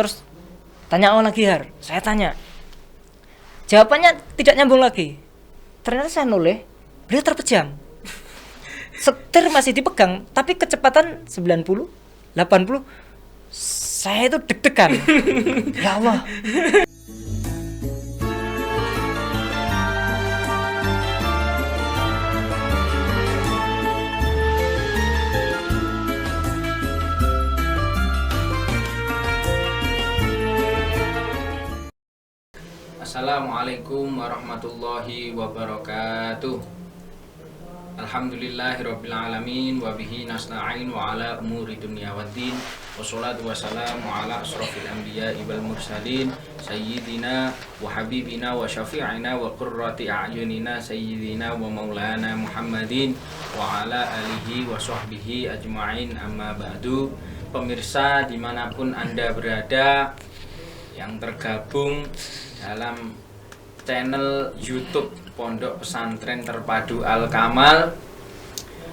Terus tanya lagi Har, saya tanya. Jawabannya tidak nyambung lagi. Ternyata saya noleh, beliau terpejam. Setir masih dipegang, tapi kecepatan 90, 80. Saya itu deg-degan. Ya Allah. Assalamualaikum warahmatullahi wabarakatuh. Alhamdulillahirabbil alamin wa bihi nasta'in wa ala umuri dunya waddin. Wassalatu wassalamu ala asrofil anbiya'i wal mursalin sayyidina wa habibina wa syafi'ina wa qurrati a'yunina sayyidina wa maulana Muhammadin wa ala alihi wa sahbihi ajma'in, amma ba'du. Pemirsa dimanapun Anda berada yang tergabung dalam channel YouTube Pondok Pesantren Terpadu Al-Kamal,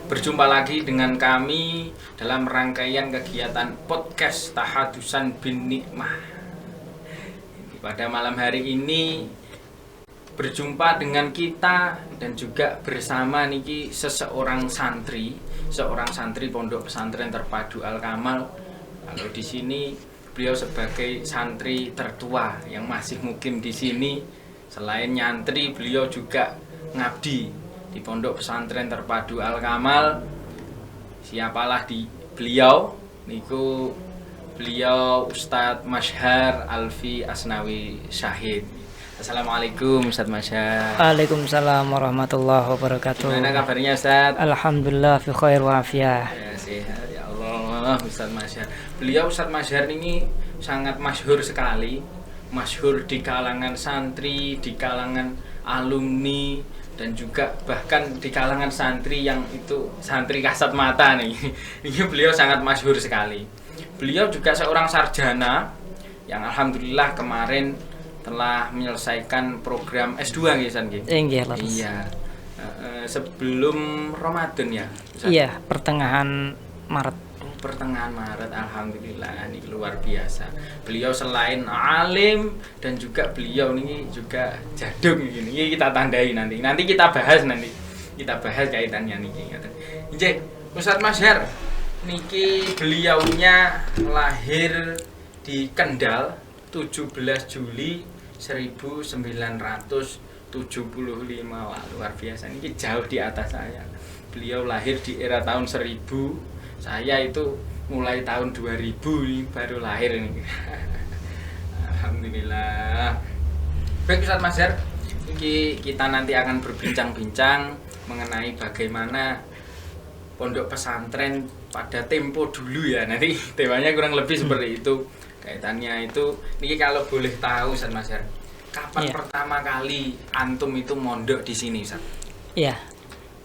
berjumpa lagi dengan kami dalam rangkaian kegiatan podcast Tahadusan bin Nikmah. Pada malam hari ini berjumpa dengan kita dan juga bersama niki seorang santri Pondok Pesantren Terpadu Al-Kamal. Kalau di sini beliau sebagai santri tertua yang masih mukim di sini. Selain nyantri, beliau juga ngabdi di Pondok Pesantren Terpadu Al-Kamal. Siapalah beliau? Niku beliau Ustadz Mazhar Alfi Asnawi Syahid. Assalamualaikum Ustadz Mazhar. Waalaikumsalam warahmatullahi wabarakatuh. Gimana kabarnya Ustadz? Alhamdulillah fi khair wa afiyah. Ya, sehat ya Allah Ustadz Mazhar. Beliau Ustadz Mazhar ini sangat masyhur sekali. Masyhur di kalangan santri, di kalangan alumni, dan juga bahkan di kalangan santri yang itu santri kasat mata nih. Ini beliau sangat masyhur sekali. Beliau juga seorang sarjana yang alhamdulillah kemarin telah menyelesaikan program S2 nggih. Iya. Sebelum Ramadan ya. Ustaz? Iya, pertengahan Maret. Alhamdulillah, ini luar biasa. Beliau selain alim dan juga beliau ini juga jadung ini kita tandai nanti kita bahas kaitannya niki. Nggih, Ustadz Mazhar niki beliaunya lahir di Kendal 17 Juli 1975. Wah, luar biasa, niki jauh di atas saya. Beliau lahir di era tahun 1000. Saya itu mulai tahun 2000 ini baru lahir ini. Alhamdulillah. Baik Ustadz Mazhar, kita nanti akan berbincang-bincang mengenai bagaimana pondok pesantren pada tempo dulu ya. Nanti temanya kurang lebih seperti itu. Kaitannya itu, ini kalau boleh tahu Ustadz Mazhar, kapan pertama kali antum itu mondok di sini Ustadz? Iya.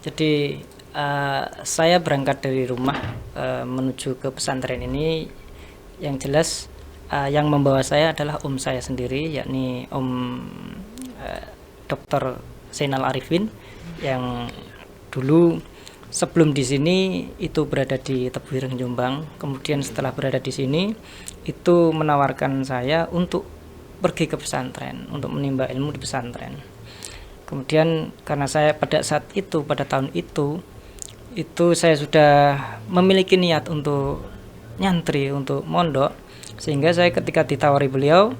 Jadi saya berangkat dari rumah menuju ke pesantren ini. Yang jelas yang membawa saya adalah saya sendiri, yakni Dr. Zainal Arifin, yang dulu sebelum di sini itu berada di Tebu Ireng Jombang. Kemudian setelah berada di sini itu menawarkan saya untuk pergi ke pesantren, untuk menimba ilmu di pesantren. Kemudian karena saya pada tahun itu saya sudah memiliki niat untuk nyantri, untuk mondok, sehingga saya ketika ditawari beliau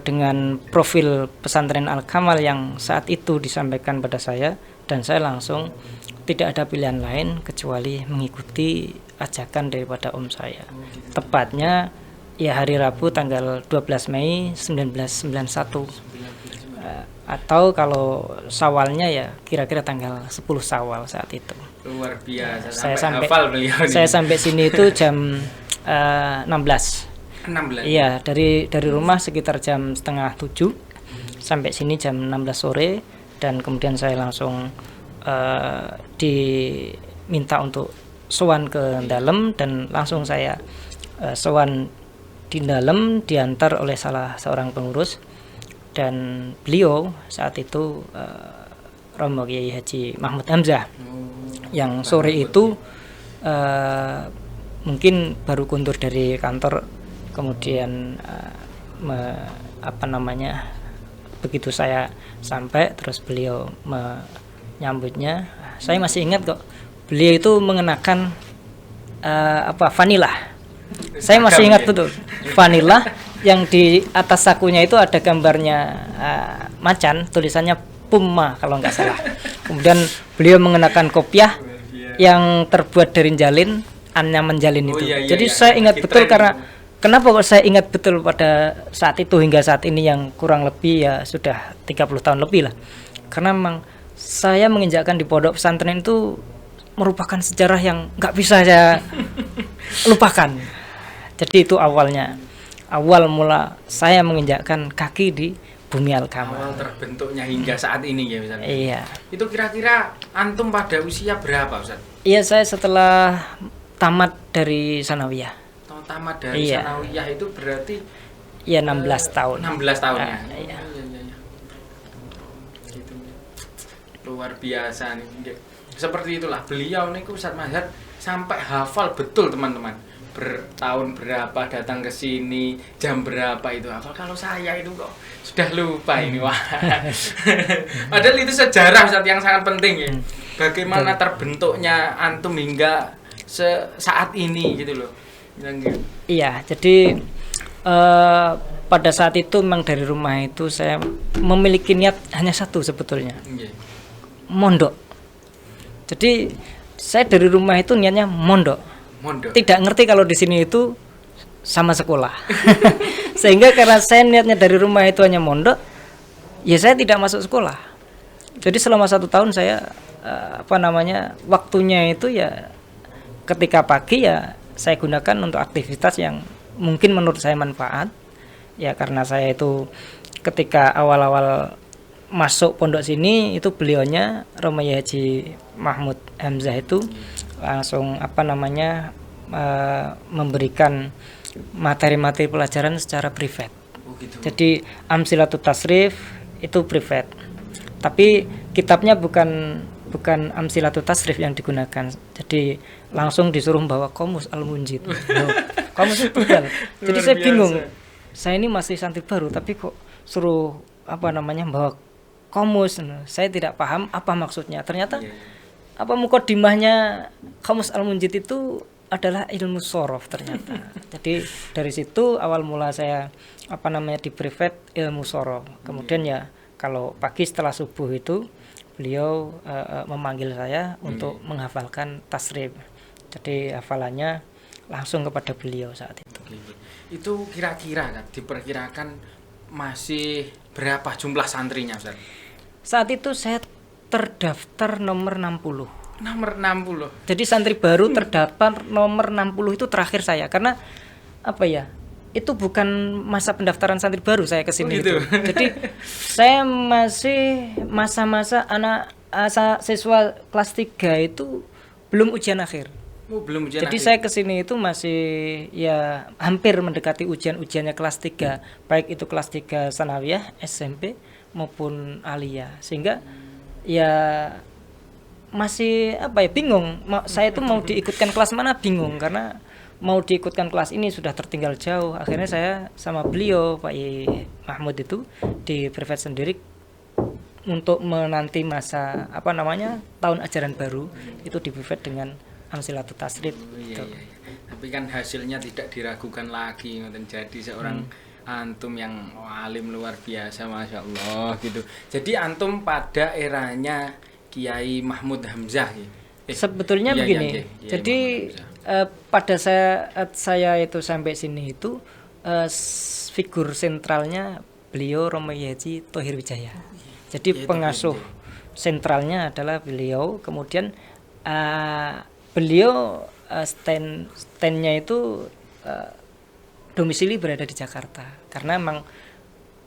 dengan profil pesantren Al-Kamal yang saat itu disampaikan pada saya, dan saya langsung tidak ada pilihan lain kecuali mengikuti ajakan daripada saya. Tepatnya ya hari Rabu tanggal 12 Mei 1991. Atau kalau Syawalnya ya kira-kira tanggal 10 Syawal saat itu. Luar biasa. Saya sampai sini itu jam 16. Iya, dari rumah sekitar jam setengah 7 sampai sini jam 16 sore, dan kemudian saya langsung diminta untuk sowan ke dalam, dan langsung saya sowan di dalam, diantar oleh salah seorang pengurus. Dan beliau saat itu Romo Kiai Haji Mahmud Hamzah, yang sore itu mungkin baru kuntur dari kantor kemudian begitu saya sampai terus beliau menyambutnya. Saya masih ingat kok, beliau itu mengenakan vanila. Saya masih ingat betul, vanila yang di atas sakunya itu ada gambarnya macan, tulisannya Puma kalau nggak salah. Kemudian beliau mengenakan kopiah yang terbuat dari jalin, anyaman jalin itu. Jadi saya ingat betul karena kenapa kok saya ingat betul pada saat itu hingga saat ini yang kurang lebih ya sudah 30 tahun lebih lah. Karena memang saya menginjakkan di pondok pesantren itu merupakan sejarah yang nggak bisa saya lupakan. Jadi itu awal mula saya menginjakkan kaki di Bumi Al-Kamal. Awal terbentuknya hingga saat ini ya Ustaz. Iya. Itu kira-kira antum pada usia berapa Ustaz? Iya, saya setelah tamat dari sanawiyah. Tamat dari sanawiyah itu berarti ya 16 tahun. 16 tahun ya. Iya. Gitu. Luar biasa nih. Seperti itulah beliau niku Ustaz Mazhar sampai hafal betul teman-teman. Bertahun berapa datang ke sini, jam berapa itu hafal. Kalau saya itu kok sudah lupa ini. Wah. Padahal itu sejarah Ustaz yang sangat penting ya. Bagaimana terbentuknya antum hingga saat ini gitu loh. Iya, jadi pada saat itu memang dari rumah itu saya memiliki niat hanya satu sebetulnya. Mondok. Jadi saya dari rumah itu niatnya mondok. Tidak ngerti kalau di sini itu sama sekolah. Sehingga karena saya niatnya dari rumah itu hanya mondok, ya saya tidak masuk sekolah. Jadi selama 1 tahun saya waktunya itu ya ketika pagi ya saya gunakan untuk aktivitas yang mungkin menurut saya manfaat. Ya karena saya itu ketika awal-awal masuk pondok sini itu beliaunya Romaiyah Haji Mahmud Hamzah itu langsung memberikan materi-materi pelajaran secara privat. Gitu. Jadi Amsilatut Tasrif itu privat. Tapi kitabnya bukan Amsilatut Tasrif yang digunakan. Jadi langsung disuruh bawa Qomus Al-Munjid. Qomus itu kan. Jadi saya bingung. Saya ini masih santri baru tapi kok suruh bawa Qomus. Saya tidak paham apa maksudnya. Ternyata mukaddimahnya Qomus Al-Munjid itu adalah ilmu sorof ternyata. Jadi dari situ awal mula saya di privat ilmu sorof. Kemudian ya kalau pagi setelah subuh itu beliau memanggil saya untuk menghafalkan tasrif. Jadi hafalannya langsung kepada beliau saat itu. Itu kira-kira kan diperkirakan masih berapa jumlah santrinya Ustaz? Saat itu saya terdaftar nomor 60. Nomor 60. Jadi santri baru terdaftar nomor 60 itu terakhir saya karena itu bukan masa pendaftaran santri baru saya ke sini gitu. Jadi saya masih masa-masa siswa kelas 3 itu belum ujian akhir. Belum ujian Jadi akhir. saya ke sini itu masih ya hampir mendekati ujiannya kelas 3, baik itu kelas 3 sanawiyah, SMP maupun aliyah. Sehingga ya masih bingung. Saya itu mau diikutkan kelas mana bingung karena mau diikutkan kelas ini sudah tertinggal jauh. Akhirnya saya sama beliau Pak Mahmud itu di privat sendiri untuk menanti masa tahun ajaran baru itu di privat dengan Amsilatut Tasrif. Iya. Tapi kan hasilnya tidak diragukan lagi. Jadi seorang antum yang alim luar biasa, masya Allah gitu. Jadi antum pada eranya Kiai Mahmud Hamzah ya. Sebetulnya begini. Jadi pada saya itu sampai sini itu figur sentralnya beliau Romaiyah Haji Thohir Wijaya. Jadi pengasuh sentralnya adalah beliau. Kemudian beliau stand-nya itu domisili berada di Jakarta karena memang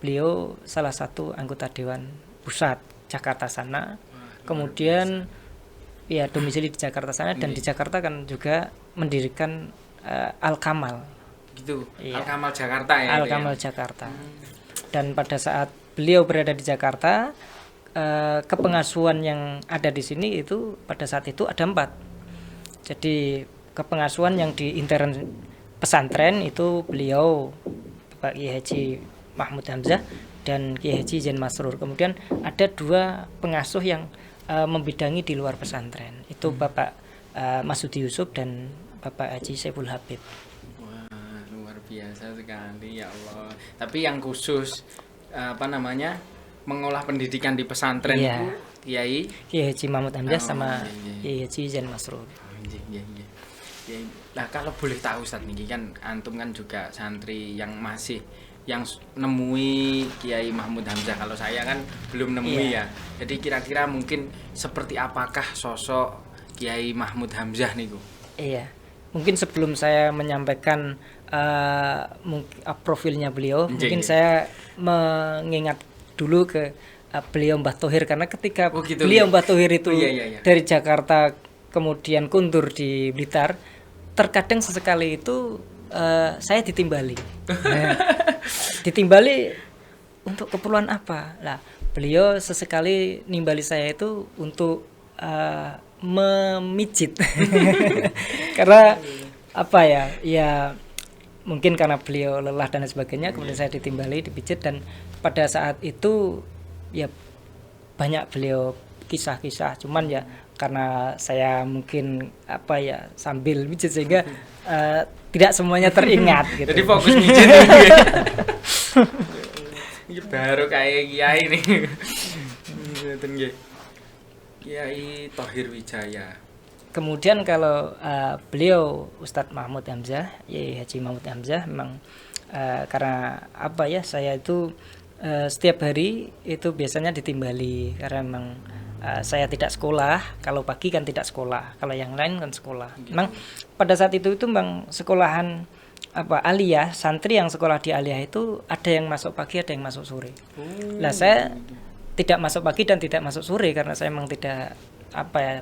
beliau salah satu anggota Dewan Pusat Jakarta sana. Kemudian ya domisili di Jakarta sana dan di Jakarta kan juga mendirikan Al-Kamal. Gitu. Iya. Al-Kamal Jakarta ya. Al-Kamal Jakarta. Dan pada saat beliau berada di Jakarta, kepengasuhan yang ada di sini itu pada saat itu ada 4. Jadi kepengasuhan yang di intern pesantren itu beliau Bapak Kiai Haji Mahmud Hamzah dan Kiai Haji Zain Masrur. Kemudian ada 2 pengasuh yang membidangi di luar pesantren. Itu Bapak Masudi Yusuf dan Bapak Haji Saiful Habib. Wah, luar biasa sekali ya Allah. Tapi yang khusus mengolah pendidikan di pesantren itu Kiai Haji Mahmud Hamzah sama Kiai Haji Zain Masrur. Nah, kalau boleh tahu Ustaz nih kan antum kan juga santri yang nemui Kiai Mahmud Hamzah. Kalau saya kan belum nemui ya. Jadi kira-kira mungkin seperti apakah sosok Kiai Mahmud Hamzah niku? Iya. Mungkin sebelum saya menyampaikan profilnya beliau, mungkin saya mengingat dulu ke beliau Mbah Thohir, karena ketika beliau Mbah Thohir itu dari Jakarta kemudian kundur di Blitar, terkadang sesekali itu saya ditimbali. Ditimbali untuk keperluan apa? Lah, beliau sesekali nimbali saya itu untuk memijit. Karena apa ya? Ya mungkin karena beliau lelah dan sebagainya, kemudian saya ditimbali, dipijit, dan pada saat itu ya banyak beliau kisah-kisah, cuman ya karena saya mungkin sambil mijit sehingga tidak semuanya teringat gitu. Jadi fokus mijit. Ini baru kayak Kiai nih. Kiai Thohir Wijaya. Kemudian kalau beliau Ustadz Mahmud Hamzah, Kiai Haji Mahmud Hamzah, memang karena saya itu setiap hari itu biasanya ditimbali, karena memang saya tidak sekolah. Kalau pagi kan tidak sekolah, kalau yang lain kan sekolah. Memang pada saat itu memang sekolahan aliyah, santri yang sekolah di aliyah itu ada yang masuk pagi, ada yang masuk sore. Lah saya tidak masuk pagi dan tidak masuk sore karena saya memang tidak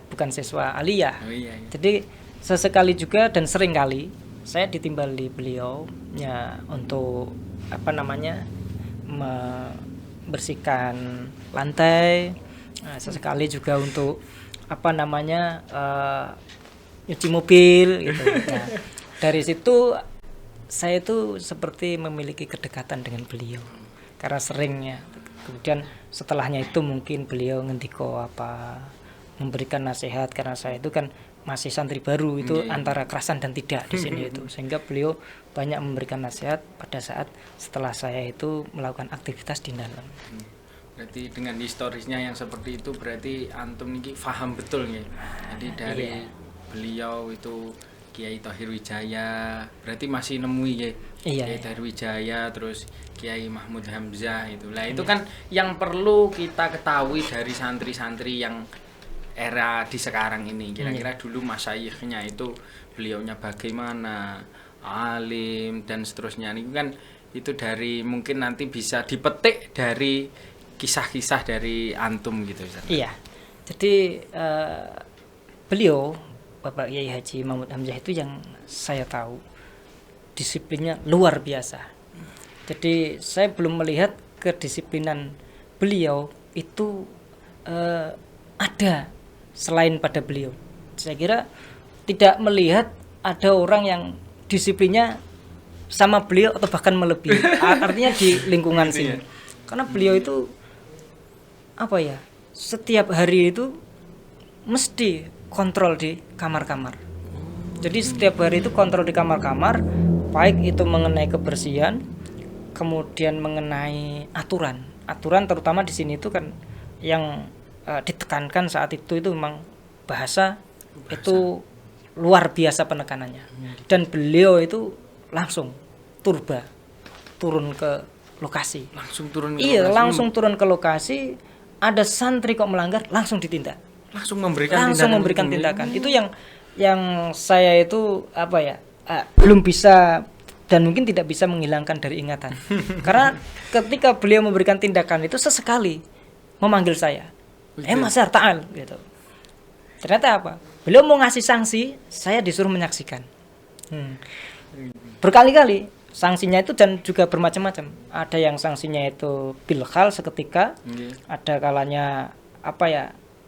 bukan siswa aliyah. Jadi sesekali juga dan sering kali saya ditimbali beliau ya untuk membersihkan lantai. Nah, sesekali juga untuk nyuci mobil gitu. Nah, dari situ saya itu seperti memiliki kedekatan dengan beliau karena seringnya. Kemudian setelahnya itu mungkin beliau ngendiko memberikan nasihat, karena saya itu kan masih santri baru itu antara kerasan dan tidak di sini itu, sehingga beliau banyak memberikan nasihat pada saat setelah saya itu melakukan aktivitas di dalam. Berarti dengan historisnya yang seperti itu berarti antum ini paham betul ya. Jadi dari beliau itu Kiai Thohir Wijaya, berarti masih nemui ya. Kiai Thohir Wijaya, terus Kiai Mahmud Hamzah itu. Lah itu kan yang perlu kita ketahui dari santri-santri yang era di sekarang ini. Kira-kira dulu masyayikhnya itu beliaunya bagaimana, alim dan seterusnya. Ini kan itu dari mungkin nanti bisa dipetik dari kisah-kisah dari antum gitu Ustaz. Iya. Jadi beliau Bapak Kiai Haji Mahmud Hamzah itu yang saya tahu disiplinnya luar biasa. Jadi saya belum melihat kedisiplinan beliau itu ada selain pada beliau. Saya kira tidak melihat ada orang yang disiplinnya sama beliau atau bahkan melebihi. Artinya di lingkungan sini. Karena beliau itu setiap hari itu mesti kontrol di kamar-kamar. Jadi setiap hari itu kontrol di kamar-kamar, baik itu mengenai kebersihan, kemudian mengenai aturan terutama di sini itu kan yang ditekankan saat itu memang bahasa itu luar biasa penekanannya. Dan beliau itu langsung turun ke lokasi. Langsung turun ke lokasi. Iya, langsung turun ke lokasi. Ada santri kok melanggar, langsung ditindak. Langsung memberikan tindakan. Itu yang saya itu belum bisa dan mungkin tidak bisa menghilangkan dari ingatan. Karena ketika beliau memberikan tindakan itu sesekali memanggil saya, Mas Zahar ta'al gitu. Ternyata beliau mau ngasih sanksi, saya disuruh menyaksikan. Berkali-kali sanksinya itu dan juga bermacam-macam. Ada yang sanksinya itu bilkhal seketika, ada kalanya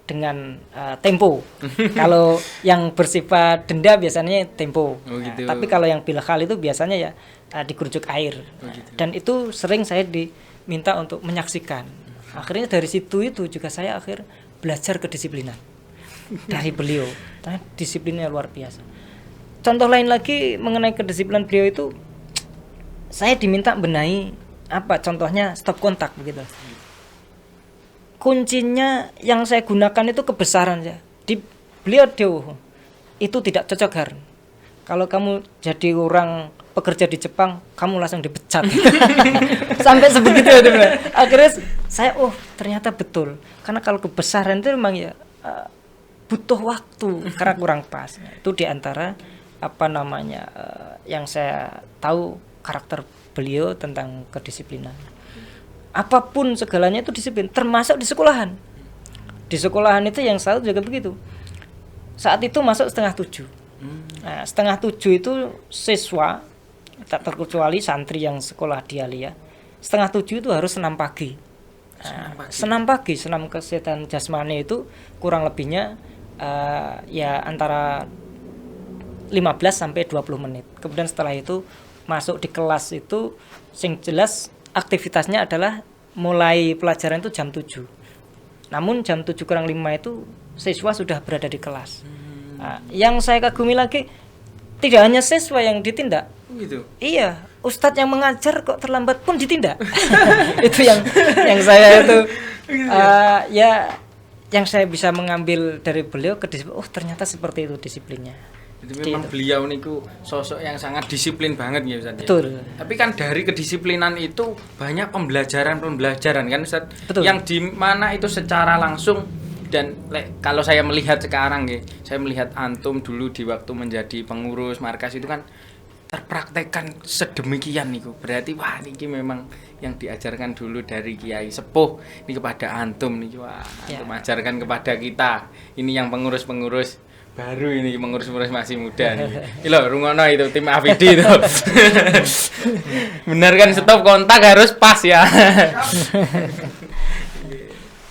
dengan tempo. Kalau yang bersifat denda biasanya tempo. gitu. Tapi kalau yang bilhal itu biasanya ya dikurucuk air. Gitu. Dan itu sering saya diminta untuk menyaksikan. Akhirnya dari situ itu juga saya belajar kedisiplinan dari beliau. Disiplinnya luar biasa. Contoh lain lagi mengenai kedisiplinan beliau itu, saya diminta benahi contohnya stop kontak begitu. Kuncinya yang saya gunakan itu kebesaran ya. Beliau itu tidak cocok Har. Kalau kamu jadi orang pekerja di Jepang, kamu langsung dipecat. Sampai sebegitu itu. Akhirnya saya ternyata betul. Karena kalau kebesaran itu memang ya butuh waktu karena kurang pas. Itu diantara yang saya tahu karakter beliau tentang kedisiplinan. Apapun segalanya itu disiplin, termasuk di sekolahan. Di sekolahan itu yang satu juga begitu. Saat itu masuk 6:30. Nah, 6:30 itu siswa tak terkecuali santri yang sekolah di Alia. 6:30 itu harus senam pagi. Senam pagi, senam kesehatan jasmani itu kurang lebihnya ya antara 15 sampai 20 menit. Kemudian setelah itu masuk di kelas itu sing jelas aktivitasnya adalah mulai pelajaran itu jam 7. Namun jam 7 kurang 5 itu siswa sudah berada di kelas. Yang saya kagumi lagi, tidak hanya siswa yang ditindak. Gitu. Iya, ustadz yang mengajar kok terlambat pun ditindak. Itu yang saya itu yang saya bisa mengambil dari beliau ternyata seperti itu disiplinnya. Itu memang beliau niku sosok yang sangat disiplin banget ya Ustaz. Betul. Tapi kan dari kedisiplinan itu banyak pembelajaran kan Ustaz. Betul. Yang di mana itu secara langsung dan kalau saya melihat sekarang saya melihat antum dulu di waktu menjadi pengurus markas itu kan terpraktekkan sedemikian niku. Berarti wah niki memang yang diajarkan dulu dari Kiai Sepuh ini kepada antum niki antum ajarkan kepada kita. Ini yang pengurus-pengurus baru ini pengurus-pengurus masih muda nih. Ilo rungono itu tim Afidi itu. Benar kan stop kontak harus pas ya.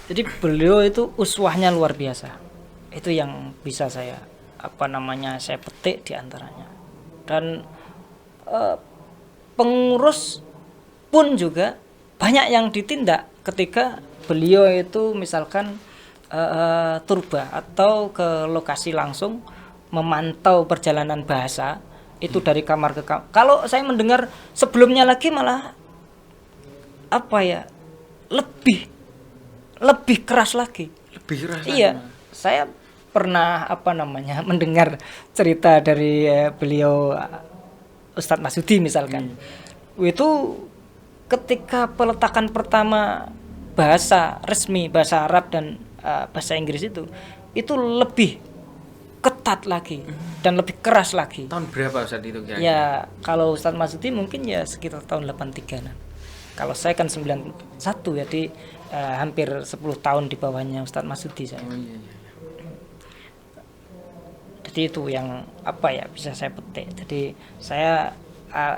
Jadi beliau itu uswahnya luar biasa. Itu yang bisa saya saya petik di antaranya. Dan pengurus pun juga banyak yang ditindak ketika beliau itu misalkan turba atau ke lokasi langsung memantau perjalanan bahasa itu dari kamar ke kamar. Kalau saya mendengar sebelumnya lagi malah lebih keras lagi. Lebih keras. Iya, saya pernah mendengar cerita dari beliau Ustadz Masudi misalkan. Itu ketika peletakan pertama bahasa resmi, bahasa Arab dan bahasa Inggris itu lebih ketat lagi dan lebih keras lagi. Tahun berapa Ustaz itu kira-kira? Ya, kalau Ustadz Masudi mungkin ya sekitar tahun 83. Kalau saya kan 91 jadi hampir 10 tahun di bawahnya Ustadz Masudi saya. Iya. Jadi itu yang bisa saya petik. Jadi saya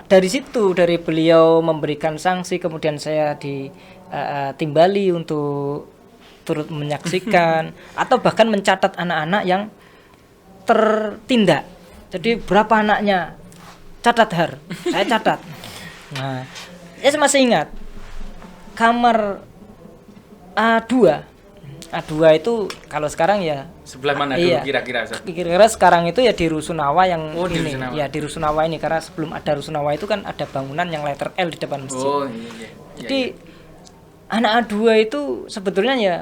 dari situ, dari beliau memberikan sanksi, kemudian saya ditimbali untuk turut menyaksikan atau bahkan mencatat anak-anak yang tertindak. Jadi berapa anaknya catat Har, saya catat. Nah, saya masih ingat kamar A2 itu kalau sekarang ya sebelah mana dulu kira-kira? Kira-kira sekarang itu ya di Rusunawa yang di ini. Rusunawa. Ya di Rusunawa ini karena sebelum ada Rusunawa itu kan ada bangunan yang letter L di depan masjid. Iya. Jadi anak A2 itu sebetulnya ya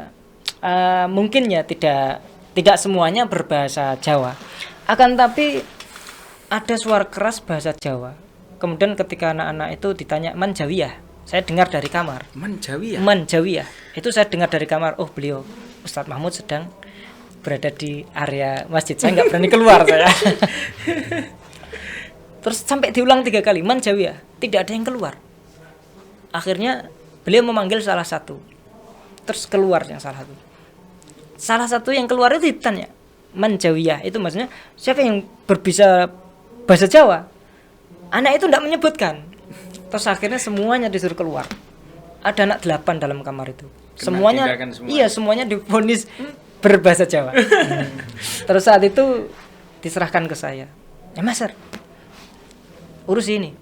mungkin ya tidak semuanya berbahasa Jawa. Akan tapi ada suara keras bahasa Jawa. Kemudian ketika anak-anak itu ditanya Manjawiyah, saya dengar dari kamar. Manjawiyah. Itu saya dengar dari kamar. Oh, beliau Ustadz Mahmud sedang berada di area masjid. Saya nggak berani keluar saya. Terus sampai diulang 3 kali Manjawiyah, tidak ada yang keluar. Akhirnya beliau memanggil salah satu. Terus keluar yang salah satu. Salah satu yang keluar itu ditanya Manjawiyah, itu maksudnya siapa yang berbisa bahasa Jawa. Anak itu tidak menyebutkan. Terus akhirnya semuanya disuruh keluar. Ada anak 8 dalam kamar itu. Semuanya divonis berbahasa Jawa. Terus saat itu diserahkan ke saya, ya Mas Har, urus ini.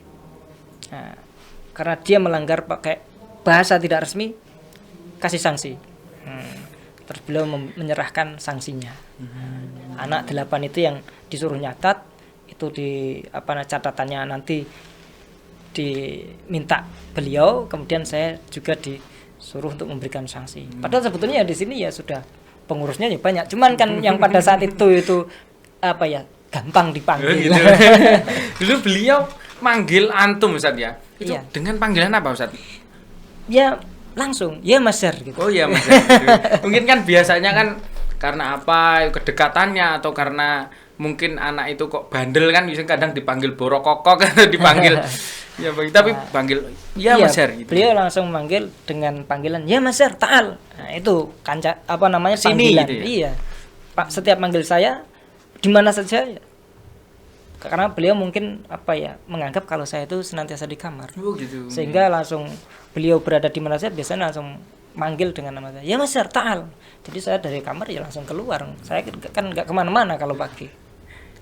Nah, karena dia melanggar pakai bahasa tidak resmi, kasih sanksi. Terus beliau menyerahkan sanksinya. Anak 8 itu yang disuruh nyatat, itu di catatannya nanti diminta beliau, kemudian saya juga disuruh untuk memberikan sanksi. Padahal sebetulnya di sini ya sudah pengurusnya ya banyak, cuman kan yang pada saat itu gampang dipanggil. Gitu. Dulu beliau manggil antum Ustaz ya. Itu dengan panggilan apa Ustaz? Ya langsung, ya Mas Har gitu. Oh iya Mas Har. Gitu. Mungkin kan biasanya kan karena apa kedekatannya atau karena mungkin anak itu kok bandel kan bisa kadang dipanggil borokokok atau dipanggil ya tapi panggil ya Mas Har gitu. Beliau langsung memanggil dengan panggilan ya Mas Har ta'al. Nah, itu panggilan. Sini gitu ya? Iya. Pak setiap manggil saya di mana saja ya. Karena beliau mungkin menganggap kalau saya itu senantiasa di kamar. Oh gitu. Sehingga langsung beliau berada di mana saja biasanya langsung manggil dengan nama saya. Ya Mas Har ta'al. Jadi saya dari kamar ya langsung keluar. Saya kan nggak kemana-mana kalau pagi.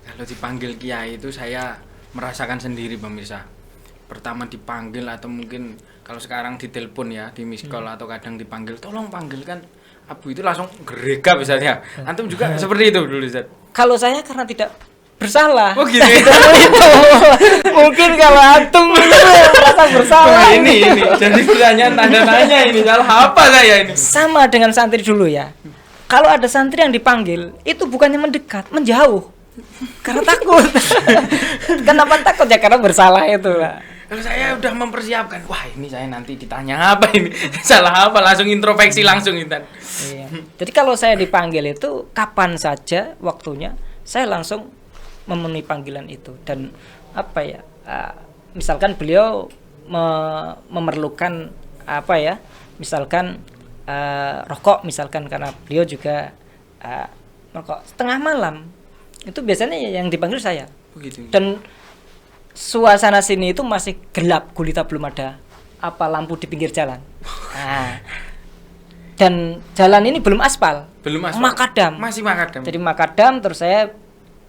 Kalau dipanggil kiai itu saya merasakan sendiri pemirsa. Pertama dipanggil atau mungkin kalau sekarang ditelepon ya, di miss call atau kadang dipanggil, tolong panggilkan Abu, itu langsung geregap misalnya. Antum juga seperti itu dulu Ustaz? Kalau saya karena tidak bersalah. Oh gitu ya? Mungkin kalau antum merasa bersalah. ini jadi pertanyaan tanda tanya ini, salah apa saya ini? Sama dengan santri dulu ya. Kalau ada santri yang dipanggil, itu bukannya mendekat, menjauh. Karena takut. Kenapa takut ya? Karena bersalah itu lah. Kalau saya udah mempersiapkan, wah ini saya nanti ditanya apa ini, salah apa, langsung introspeksi langsung Intan. Iya. Jadi kalau saya dipanggil itu kapan saja waktunya, saya langsung memenuhi panggilan itu. Dan misalkan beliau memerlukan misalkan rokok misalkan, karena beliau juga rokok setengah malam. Itu biasanya yang dipanggil saya. Begitu. Dan suasana sini itu masih gelap gulita, belum ada lampu di pinggir jalan. Nah, dan jalan ini belum aspal. Makadam. Masih makadam. Jadi makadam, terus saya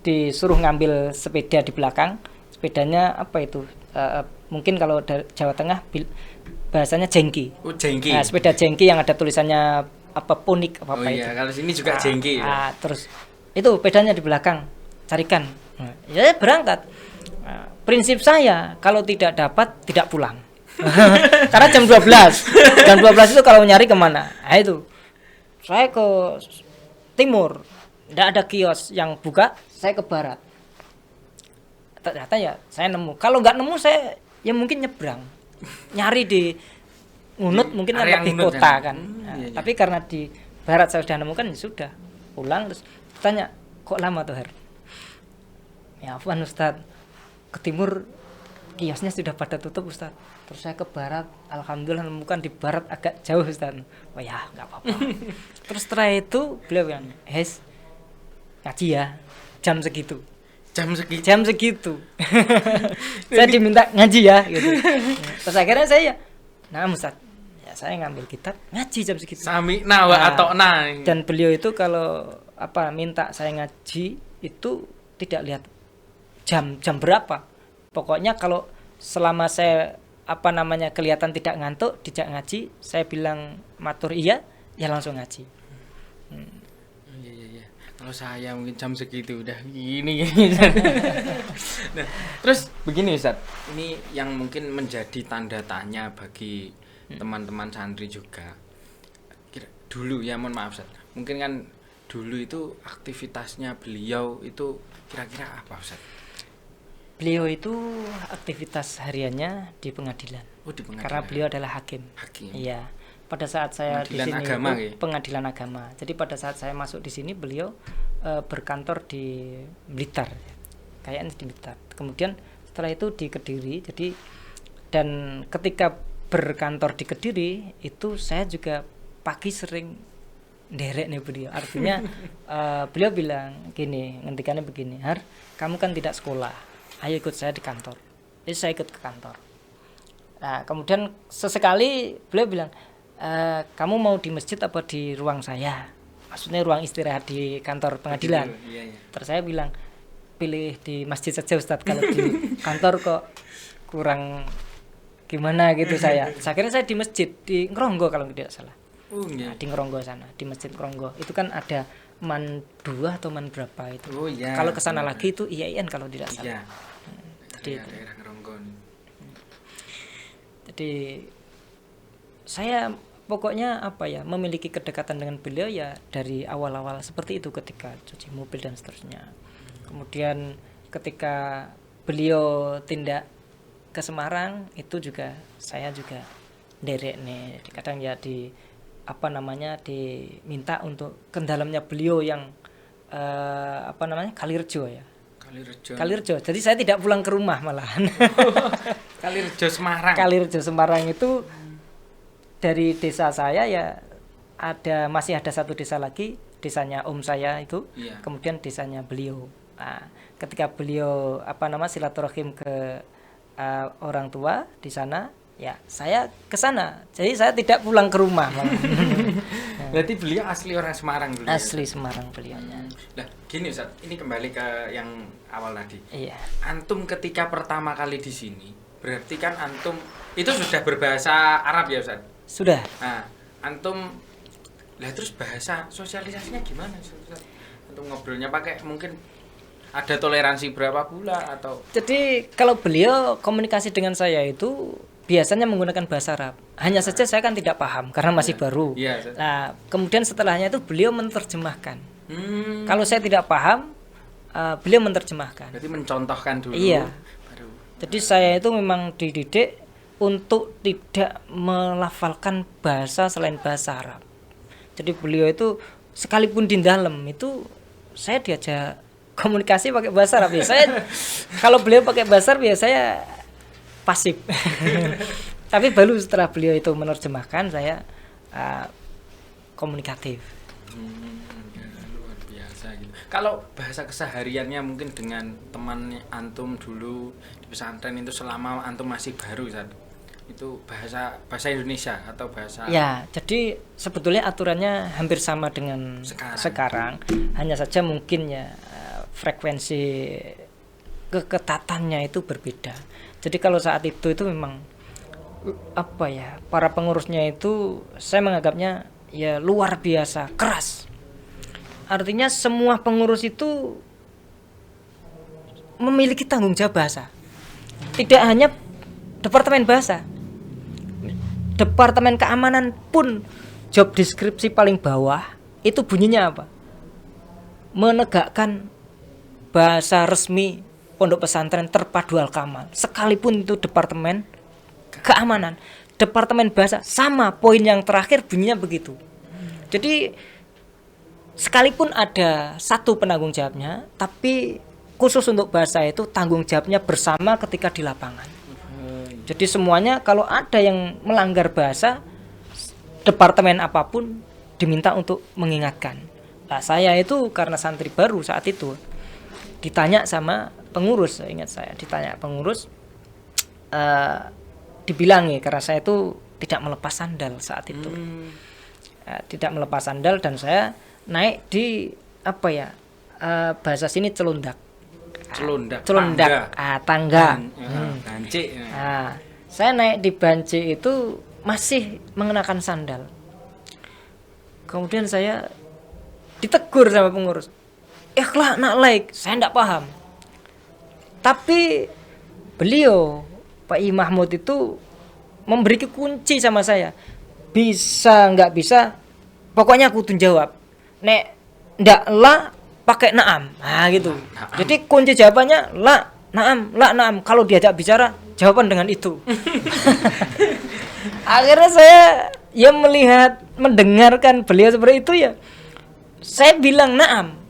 disuruh ngambil sepeda di belakang. Sepedanya mungkin kalau dari Jawa Tengah bahasanya jengki. Oh, jengki. Nah, sepeda jengki yang ada tulisannya punik itu. itu. Kalau sini juga jengki. Terus itu pedanya di belakang, carikan. Ya berangkat. Prinsip saya kalau tidak dapat tidak pulang. Karena jam 12 itu kalau nyari kemana? Nah, itu saya ke timur, tidak ada kios yang buka, saya ke barat. Ternyata ya saya nemu. Kalau nggak nemu saya ya mungkin nyebrang, nyari di Ngunut mungkin kan lebih kota kan. Iya. Tapi karena di barat saya sudah nemukan, ya sudah pulang. Terus tanya, kok lama tuh Her? Ya afwan Ustaz, ke timur kiosnya sudah pada tutup Ustaz. Terus saya ke barat, alhamdulillah menemukan di barat agak jauh Ustaz. Oh ya nggak apa-apa. Terus setelah itu beliau bilang, ngaji ya jam segitu. Jam segitu. Saya diminta ngaji ya gitu. Terus akhirnya saya Ustaz, ya saya ngambil kitab ngaji jam segitu. Sami'na wa ata'na. Dan beliau itu kalau minta saya ngaji itu tidak lihat jam berapa. Pokoknya kalau selama saya kelihatan tidak ngantuk, dijak ngaji, saya bilang matur iya, ya langsung ngaji. Iya. Kalau saya mungkin jam segitu udah gini. Nah, terus begini Ustaz, ini yang mungkin menjadi tanda tanya bagi teman-teman santri juga. Dulu ya, mohon maaf Ustaz, mungkin kan dulu itu aktivitasnya beliau itu kira-kira apa Ustaz? Beliau itu aktivitas hariannya di pengadilan. Oh, di pengadilan. Karena beliau adalah hakim. Iya. Pada saat saya di sini pengadilan agama. Jadi pada saat saya masuk di sini beliau berkantor di Blitar. Kayaknya di Blitar. Kemudian setelah itu di Kediri. Jadi dan ketika berkantor di Kediri itu saya juga pagi sering nderek nih beliau. Artinya beliau bilang gini, ngendikannya begini, Har, kamu kan tidak sekolah, ayo ikut saya di kantor. Jadi saya ikut ke kantor. Nah, kemudian sesekali beliau bilang, kamu mau di masjid apa di ruang saya? maksudnya ruang istirahat di kantor pengadilan. Iya. Terus saya bilang, pilih di masjid saja Ustadz, kalau di kantor kok kurang gimana gitu saya. Akhirnya saya di masjid di Ngronggo kalau tidak salah. Nah, di Ngronggo sana, di masjid Ngronggo itu kan ada man 2 atau man berapa itu. Kalau kesana lagi itu IAIN kalau tidak salah. Jadi daerah Ngronggo. Jadi saya pokoknya memiliki kedekatan dengan beliau ya dari awal-awal seperti itu, ketika cuci mobil dan seterusnya. Kemudian ketika beliau tindak ke Semarang itu juga saya juga derek nih, kadang ya diminta untuk ke dalamnya beliau yang Kalirejo ya. Kalirejo. Jadi saya tidak pulang ke rumah malahan. Kalirejo Semarang. Kalirejo Semarang itu dari desa saya ya masih ada satu desa lagi, desanya om saya itu, kemudian desanya beliau. Nah, ketika beliau silaturahim ke orang tua di sana, ya saya ke sana. Jadi saya tidak pulang ke rumah. Berarti beliau asli orang Semarang dulu. Asli Semarang beliaunya. Nah, gini Ustaz, ini kembali ke yang awal tadi. Iya. Antum ketika pertama kali di sini, berarti kan antum itu sudah berbahasa Arab ya Ustaz? Sudah. Nah, antum terus bahasa sosialisasinya gimana Ustaz? Antum ngobrolnya pakai mungkin ada toleransi berapa pula atau? Jadi kalau beliau komunikasi dengan saya itu biasanya menggunakan bahasa Arab. Hanya saja saya kan tidak paham karena masih baru. Nah, kemudian setelahnya itu beliau menerjemahkan. Kalau saya tidak paham, beliau menerjemahkan. Berarti mencontohkan dulu. Iya. Baru. Jadi saya itu memang dididik untuk tidak melafalkan bahasa selain bahasa Arab. Jadi beliau itu sekalipun di dalam itu saya diajak komunikasi pakai bahasa Arab ya. Saya kalau beliau pakai bahasa Arab ya saya pasif. Tapi baru setelah beliau itu menerjemahkan saya komunikatif. Luar biasa gitu. Kalau bahasa kesehariannya mungkin dengan teman antum dulu di pesantren itu selama antum masih baru Ustaz, itu bahasa Indonesia atau bahasa? Ya, jadi sebetulnya aturannya hampir sama dengan sekarang. Hanya saja mungkin ya frekuensi keketatannya itu berbeda. Jadi kalau saat itu memang para pengurusnya itu saya menganggapnya ya luar biasa keras. Artinya semua pengurus itu memiliki tanggung jawab bahasa. Tidak hanya departemen bahasa, departemen keamanan pun job deskripsi paling bawah itu bunyinya apa? Menegakkan bahasa resmi pondok pesantren terpadu Al-Kamal. Sekalipun itu departemen keamanan, departemen bahasa sama, poin yang terakhir bunyinya begitu. Jadi sekalipun ada satu penanggung jawabnya, tapi khusus untuk bahasa itu tanggung jawabnya bersama ketika di lapangan. Jadi semuanya kalau ada yang melanggar bahasa, departemen apapun diminta untuk mengingatkan. Nah, saya itu karena santri baru saat itu ditanya sama pengurus, ditanya pengurus, dibilangi karena saya itu tidak melepas sandal saat itu, tidak melepas sandal dan saya naik di bahasa sini celundak, tangga. Banci. Saya naik di banci itu masih mengenakan sandal. Kemudian saya ditegur sama pengurus. Ikhlas nak like, saya tidak paham. Tapi beliau Pak I Mahmud itu memberi kunci sama saya. Bisa nggak bisa, pokoknya aku tuh jawab. Nek ndak la pakai naam. Nah gitu. Naam. Jadi kunci jawabannya la naam. Kalau diajak bicara jawaban dengan itu. Akhirnya saya mendengarkan beliau seperti itu ya. Saya bilang naam.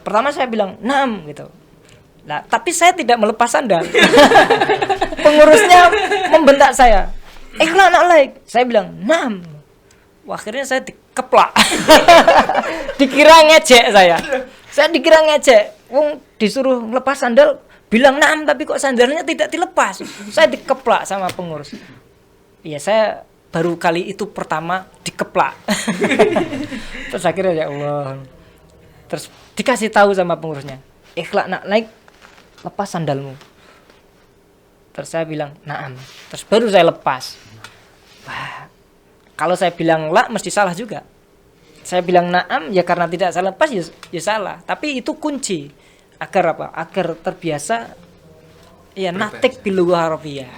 Pertama saya bilang naam gitu. Nah, tapi saya tidak melepas sandal. Pengurusnya membentak saya. Ikhlas nak like. Saya bilang naam. Wah, akhirnya saya dikeplak. Dikira ngejek saya. Saya dikira ngejek. Wong disuruh lepas sandal bilang naam tapi kok sandalnya tidak dilepas. Saya dikeplak sama pengurus. Ya saya baru kali itu pertama dikeplak. Terus akhirnya ya Allah. Terus dikasih tahu sama pengurusnya, "Ikhlas nak, naik, lepas sandalmu." Terus saya bilang, "Naam." Terus baru saya lepas. Wah, kalau saya bilang la mesti salah juga. Saya bilang naam ya karena tidak saya lepas ya salah. Tapi itu kunci agar apa? Agar terbiasa ya natik bil lughah Arabiyah.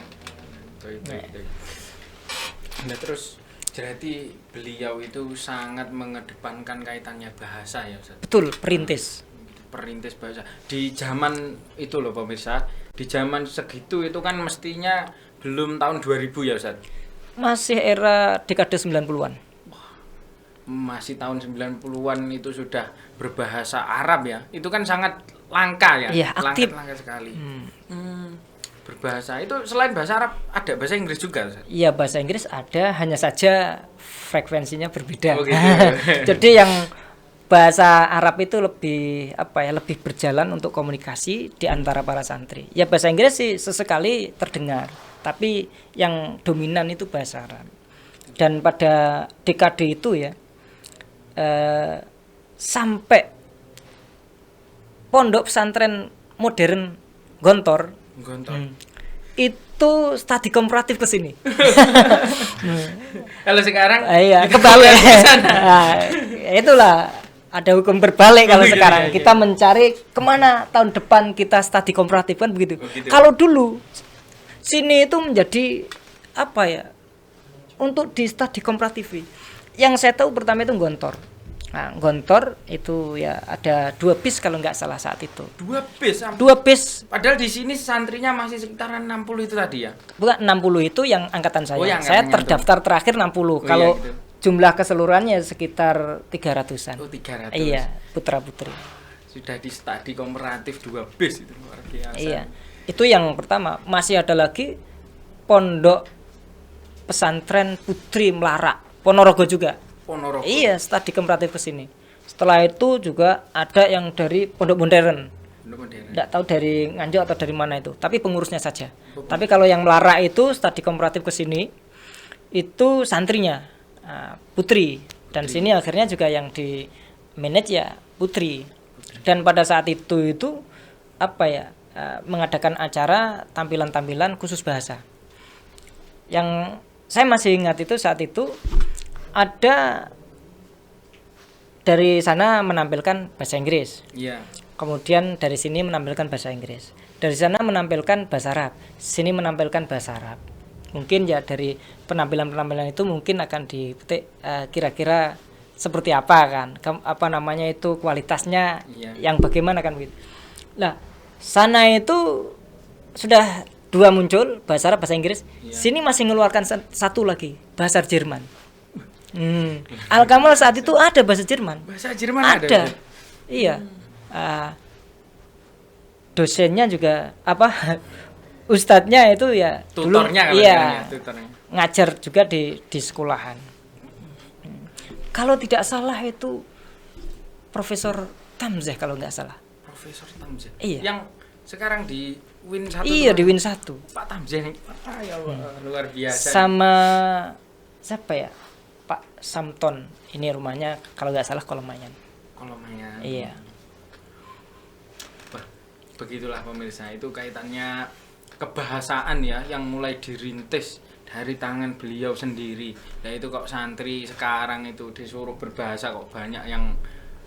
Nah terus berarti beliau itu sangat mengedepankan kaitannya bahasa ya Ustaz. Betul, perintis. Perintis bahasa. Di zaman itu loh pemirsa, di zaman segitu itu kan mestinya belum tahun 2000 ya Ustaz. Masih era dekade 90-an. Masih tahun 90-an itu sudah berbahasa Arab ya. Itu kan sangat langka ya. Iya, aktif. Langka sekali. Berbahasa itu selain bahasa Arab ada bahasa Inggris juga Ustaz? Iya, bahasa Inggris ada, hanya saja frekuensinya berbeda. Oh, gitu. Jadi yang bahasa Arab itu lebih lebih berjalan untuk komunikasi di antara para santri. Ya bahasa Inggris sih sesekali terdengar, tapi yang dominan itu bahasa Arab. Dan pada dekade itu ya sampai pondok pesantren modern Gontor. Itu studi komparatif ke sini. Kalau sekarang iya, kebalik. Nah, itulah ada hukum berbalik kalau sekarang. Iya. Kita mencari kemana tahun depan kita studi komparatif kan begitu. Begitu. Kalau dulu sini itu menjadi untuk di studi komparatif. Yang saya tahu pertama itu Gontor. Nah, Gontor itu ya ada 2 bis kalau nggak salah saat itu. 2 bis. 2 bis. Padahal di sini santrinya masih sekitaran 60 itu tadi ya. Bukan 60 itu yang angkatan saya. Oh, yang saya angkatannya terdaftar terakhir 60. Kalau iya, gitu. jumlah keseluruhannya sekitar 300-an. Oh, 300. Iya, putra-putri. Sudah di studi komparatif 2 bis itu luar biasa. Iya. Itu yang pertama. Masih ada lagi pondok pesantren Putri Melarak, Ponorogo juga. Ponorogo. Iya, studi komparatif ke sini. Setelah itu juga ada yang dari Pondok Modern. Tidak tahu dari Nganjuk atau dari mana itu, tapi pengurusnya saja. Tapi kalau yang Melarak itu studi komparatif ke sini itu santrinya Putri. Dan sini akhirnya juga yang di manage ya Putri. Dan pada saat itu mengadakan acara tampilan-tampilan khusus bahasa. Yang saya masih ingat itu saat itu ada dari sana menampilkan bahasa Inggris. Iya. Kemudian dari sini menampilkan bahasa Inggris. Dari sana menampilkan bahasa Arab. Sini menampilkan bahasa Arab. Mungkin ya dari penampilan-penampilan itu mungkin akan dipetik kira-kira seperti apa kan. Itu kualitasnya yang bagaimana kan gitu. Nah, sana itu sudah 2 muncul, bahasa Arab, bahasa Inggris. Sini masih mengeluarkan satu lagi, bahasa Jerman. Al-Kamal saat itu ada bahasa Jerman. Bahasa Jerman ada. Iya. Dosennya juga ustadznya itu ya tutornya dulu, tutornya. Ngajar juga di sekolahan. Kalau tidak salah itu Profesor Tamzeh kalau nggak salah. Profesor Tamzeh. Iya. Yang sekarang di Win 1. Iya, di Win 1. Pak Tamzeh. Ya Allah, luar biasa. Sama siapa ya? Pak Samton. Ini rumahnya kalau nggak salah Kolomayan. Iya. Begitulah pemirsa, itu kaitannya kebahasaan ya yang mulai dirintis dari tangan beliau sendiri. Nah itu kok santri sekarang itu disuruh berbahasa kok banyak yang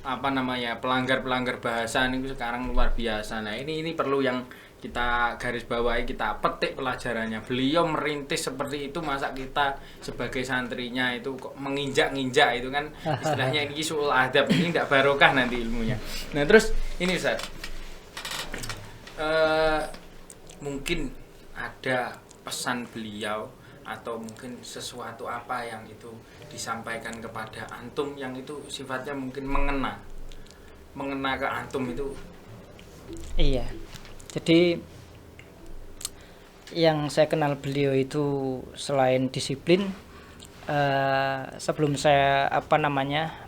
pelanggar bahasa ini sekarang luar biasa. Nah ini perlu yang kita garis bawahi, kita petik pelajarannya. Beliau merintis seperti itu, masa kita sebagai santrinya itu kok menginjak-injak itu kan istilahnya ini suul adab, ini tidak barokah nanti ilmunya. Nah terus ini Ustaz, mungkin ada pesan beliau atau mungkin sesuatu apa yang itu disampaikan kepada antum yang itu sifatnya mungkin mengena ke antum itu. Iya. Jadi yang saya kenal beliau itu selain disiplin, sebelum saya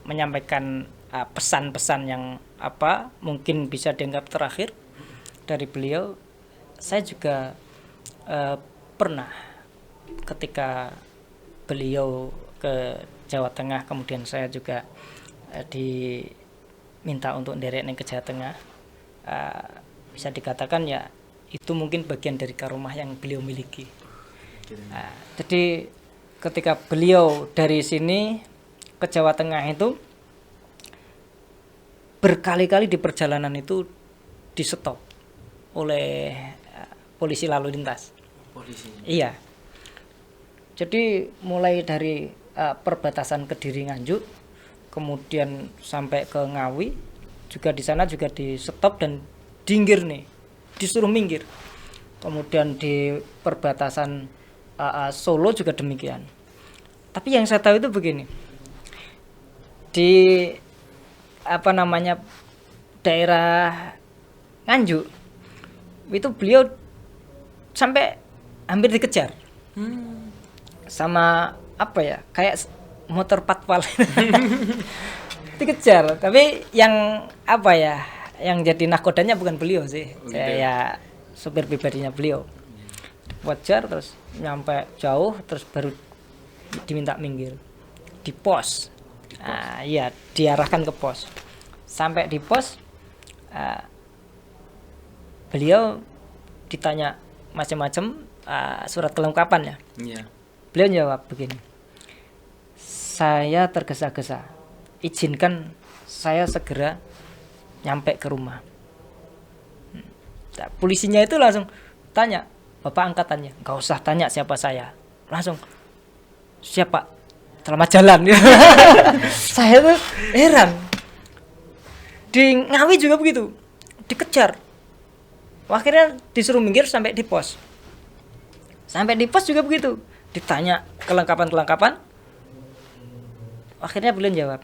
menyampaikan pesan-pesan yang mungkin bisa dianggap terakhir dari beliau, saya juga pernah ketika beliau ke Jawa Tengah, kemudian saya juga diminta untuk nderek ke Jawa Tengah. Bisa dikatakan ya itu mungkin bagian dari karomah yang beliau miliki. Jadi ketika beliau dari sini ke Jawa Tengah itu berkali-kali di perjalanan itu di stop oleh polisi lalu lintas. Polisi. Iya. Jadi mulai dari perbatasan Kediri Nganjuk, kemudian sampai ke Ngawi, juga di sana juga di stop dan dinggir nih, disuruh minggir. Kemudian di perbatasan Solo juga demikian. Tapi yang saya tahu itu begini, di daerah Nganjuk itu beliau sampai hampir dikejar sama kayak motor patwal dikejar. Tapi yang yang jadi nakodanya bukan beliau sih, saya sopir pribadinya beliau. Wajar, terus nyampe jauh, terus baru diminta minggir di pos. Iya, diarahkan ke pos. Sampai di pos, beliau ditanya macam-macam, surat kelengkapan ya. Iya. Beliau jawab begini, saya tergesa-gesa, izinkan saya segera nyampe ke rumah. Nah, polisinya itu langsung tanya, bapak angkatannya, nggak usah tanya siapa saya, langsung siapa, selamat jalan. Saya tuh heran. Di Ngawi juga begitu, dikejar. Akhirnya disuruh minggir sampai di pos. Sampai di pos juga begitu, ditanya kelengkapan. Akhirnya beliau jawab,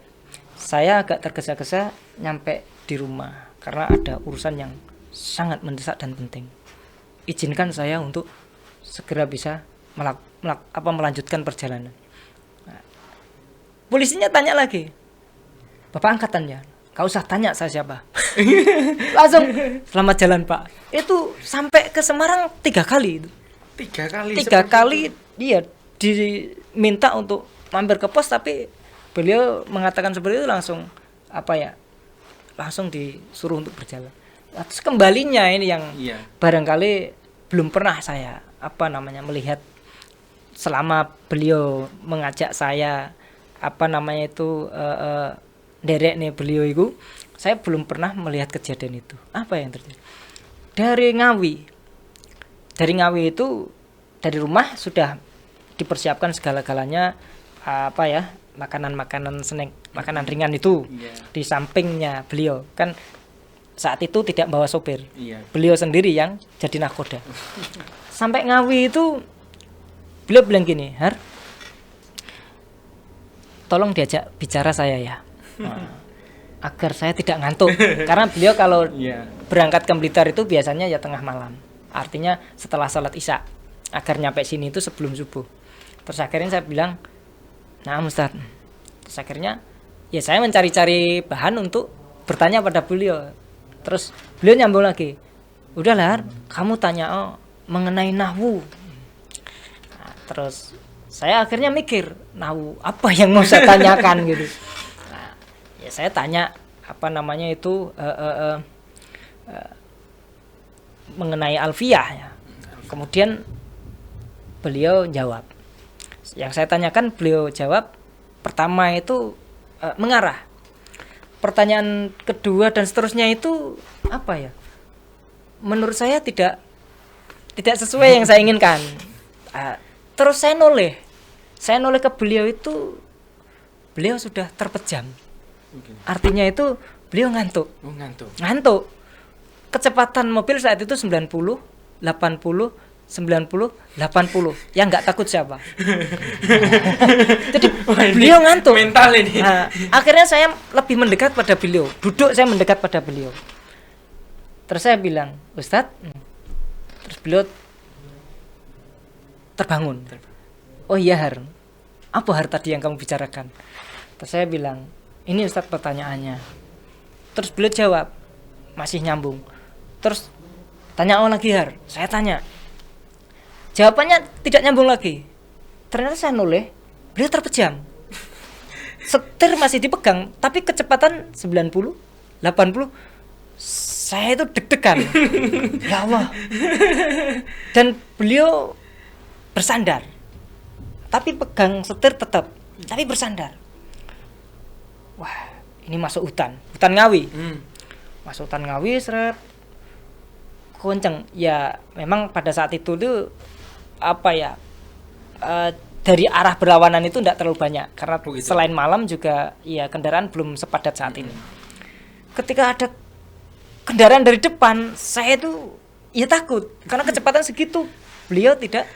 saya agak tergesa-gesa nyampe di rumah karena ada urusan yang sangat mendesak dan penting. Izinkan saya untuk segera bisa melanjutkan perjalanan. Nah, polisinya tanya lagi, bapak angkatannya, gak usah tanya saya siapa. Langsung selamat jalan pak. Itu sampai ke Semarang 3 kali itu. 3 kali dia diminta untuk mampir ke pos, tapi beliau mengatakan seperti itu, langsung langsung disuruh untuk berjalan. Terus kembalinya ini yang barangkali belum pernah saya melihat selama beliau mengajak saya derek nih beliau itu, saya belum pernah melihat kejadian itu. Apa yang terjadi? Dari Ngawi itu, dari rumah sudah dipersiapkan segala-galanya, makanan snack, makanan ringan itu di sampingnya beliau. Kan saat itu tidak bawa sopir, beliau sendiri yang jadi nakoda. Sampai Ngawi itu beliau bilang gini, Har, tolong diajak bicara saya ya, agar saya tidak ngantuk. Karena beliau kalau berangkat ke Blitar itu biasanya ya tengah malam, artinya setelah salat isya, agar nyampe sini itu sebelum subuh. Terus akhirnya saya bilang, nah Ustadz, terus akhirnya ya saya mencari-cari bahan untuk bertanya pada beliau. Terus beliau nyambung lagi, udahlah kamu tanya mengenai nahwu. Nah, terus saya akhirnya mikir, nahwu apa yang mau saya tanyakan gitu. Nah, ya saya tanya mengenai alfiyah ya. Kemudian beliau jawab. Yang saya tanyakan beliau jawab. Pertama itu mengarah. Pertanyaan kedua dan seterusnya itu menurut saya tidak sesuai yang saya inginkan. Terus saya noleh ke beliau itu, beliau sudah terpejam. Artinya itu beliau ngantuk. Kecepatan mobil saat itu 90, 80, 90, 80. Yang nggak takut siapa? Jadi beliau ngantuk. Mental ini. Nah, akhirnya saya lebih mendekat pada beliau. Saya mendekat pada beliau. Terus saya bilang, Ustadz. Terus beliau terbangun. Oh iya Har, apa Har tadi yang kamu bicarakan? Terus saya bilang, ini Ustadz pertanyaannya. Terus beliau jawab, masih nyambung. Terus tanya lagi Har, saya tanya. Jawabannya tidak nyambung lagi. Ternyata saya noleh, beliau terpejam. Setir masih dipegang, tapi kecepatan 90, 80. Saya itu deg-degan. Ya Allah. Dan beliau bersandar. Tapi pegang setir tetap, tapi bersandar. Wah, ini masuk hutan Ngawi. Masuk hutan Ngawi, seret. Kenceng. Ya, memang pada saat itu tuh apa ya? Dari arah berlawanan itu tidak terlalu banyak karena selain malam juga ya kendaraan belum sepadat saat ini. Ketika ada kendaraan dari depan, saya tuh ya takut karena kecepatan segitu. Beliau tidak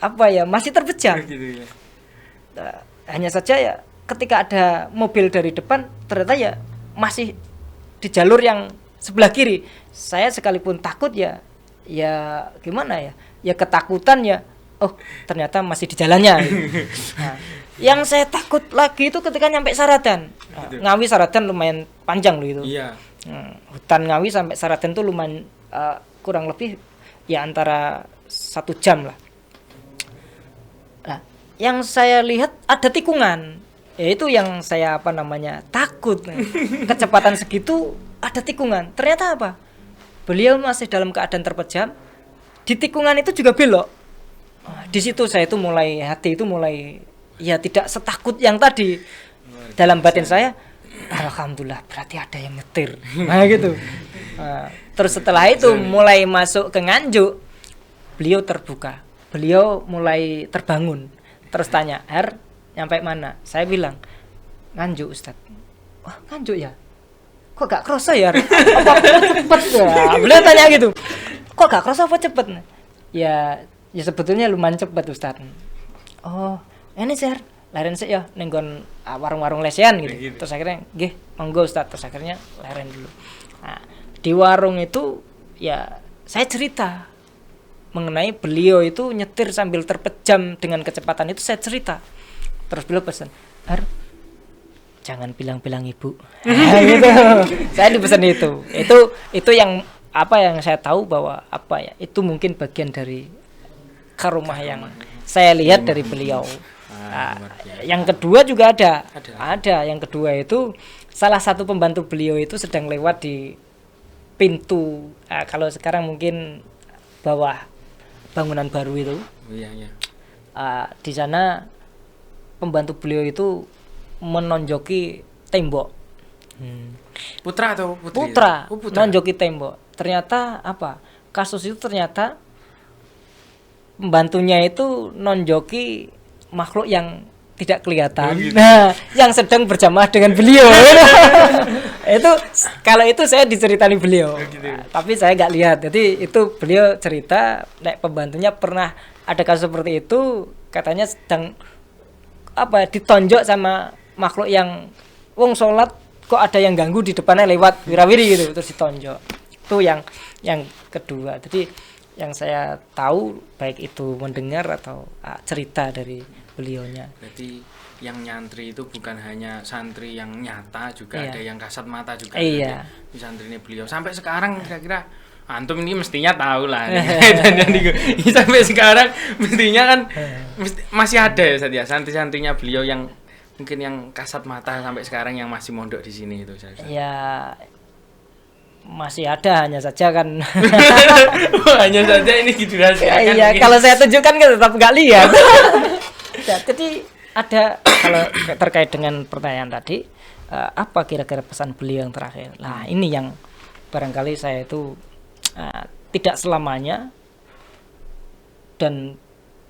apa ya, masih terpejam. Gitu ya. Hanya saja ya ketika ada mobil dari depan ternyata ya masih di jalur yang sebelah kiri. Saya sekalipun takut ya gimana ya? Ya ketakutan ya. Oh, ternyata masih di jalannya. Nah, yang saya takut lagi itu ketika nyampe Saradan. Ngawi Saradan lumayan panjang loh itu. Iya. Hutan Ngawi sampai Saradan itu lumayan kurang lebih ya antara 1 jam lah. Nah, yang saya lihat ada tikungan. Ya itu yang saya takut. Kecepatan segitu ada tikungan. Ternyata apa? Beliau masih dalam keadaan terpejam. Di tikungan itu juga belok. Di situ saya itu hati itu mulai ya tidak setakut yang tadi. Dalam batin saya, alhamdulillah berarti ada yang nyetir. Nah gitu. Terus setelah itu mulai masuk ke Nganjuk, beliau terbuka. Beliau mulai terbangun. Terus tanya, "Her, nyampe mana?" Saya bilang, "Nganjuk, Ustaz." "Wah, Nganjuk ya? Kok gak kerasa ya? Apa cepet ya?" Beliau tanya gitu. "Kok gak kerasa apa cepet?" Ya sebetulnya lumayan cepat, Ustaz. "Oh, ini sih leren sih ya nenggon warung-warung lesehan gitu." Terus akhirnya, "Nggih, monggo Ustaz." Terus akhirnya leren dulu. Nah, di warung itu ya saya cerita mengenai beliau itu nyetir sambil terpejam dengan kecepatan itu, saya cerita. Terus beliau pesan, "Jangan bilang-bilang ibu." Nah, gitu. Saya dipesan itu. Itu yang yang saya tahu bahwa itu mungkin bagian dari karomah yang saya lihat dari beliau. Yang kedua juga ada. Yang kedua itu salah satu pembantu beliau itu sedang lewat di pintu. Kalau sekarang mungkin bawah bangunan baru itu. Di sana pembantu beliau itu menonjoki tembok. Putra atau putri? Putra. Nonjoki tembok. Ternyata kasus itu ternyata pembantunya itu nonjoki makhluk yang tidak kelihatan. Nah, yang sedang berjamaah dengan beliau. Itu kalau itu saya diceritani beliau. Tapi saya nggak lihat. Jadi itu beliau cerita, pembantunya pernah ada kasus seperti itu, katanya sedang ditonjok sama makhluk yang wong sholat kok ada yang ganggu di depannya lewat wirawiri gitu, terus ditonjok. Itu yang kedua. Jadi yang saya tahu baik itu mendengar atau cerita dari beliaunya. Berarti yang nyantri itu bukan hanya santri yang nyata, juga ada yang kasat mata juga. Iya. Di santri ini beliau sampai sekarang kira-kira antum ini mestinya tahu lah. Sampai sekarang mestinya kan masih ada ya Ustaz ya, santri-santrinya beliau yang mungkin yang kasat mata sampai sekarang yang masih mondok di sini itu Ustaz. Ya masih ada, hanya saja kan hanya saja ini gitu rahasiakan. Iya, kalau saya tunjukkan kan tetap nggak lihat. Ya, jadi ada, kalau terkait dengan pertanyaan tadi, apa kira-kira pesan beliau yang terakhir? Nah, ini yang barangkali saya itu tidak selamanya dan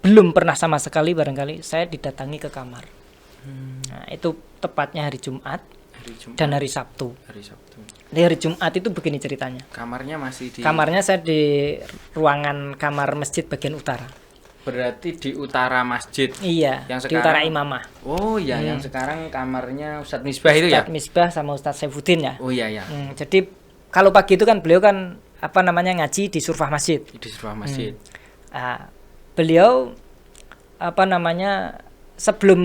belum pernah sama sekali barangkali saya didatangi ke kamar. Nah, itu tepatnya hari Jumat dan hari Sabtu. Di hari Jumat itu begini ceritanya. Kamarnya masih di? Kamarnya saya di ruangan kamar masjid bagian utara. Berarti di utara masjid. Iya. Yang sekarang, di utara imamah. Oh iya, yang sekarang kamarnya Ustadz Misbah itu ya? Ustadz Misbah sama Ustadz Saifuddin ya. Oh iya ya. Jadi kalau pagi itu kan beliau kan ngaji di surfah masjid. Di surfah masjid. Beliau sebelum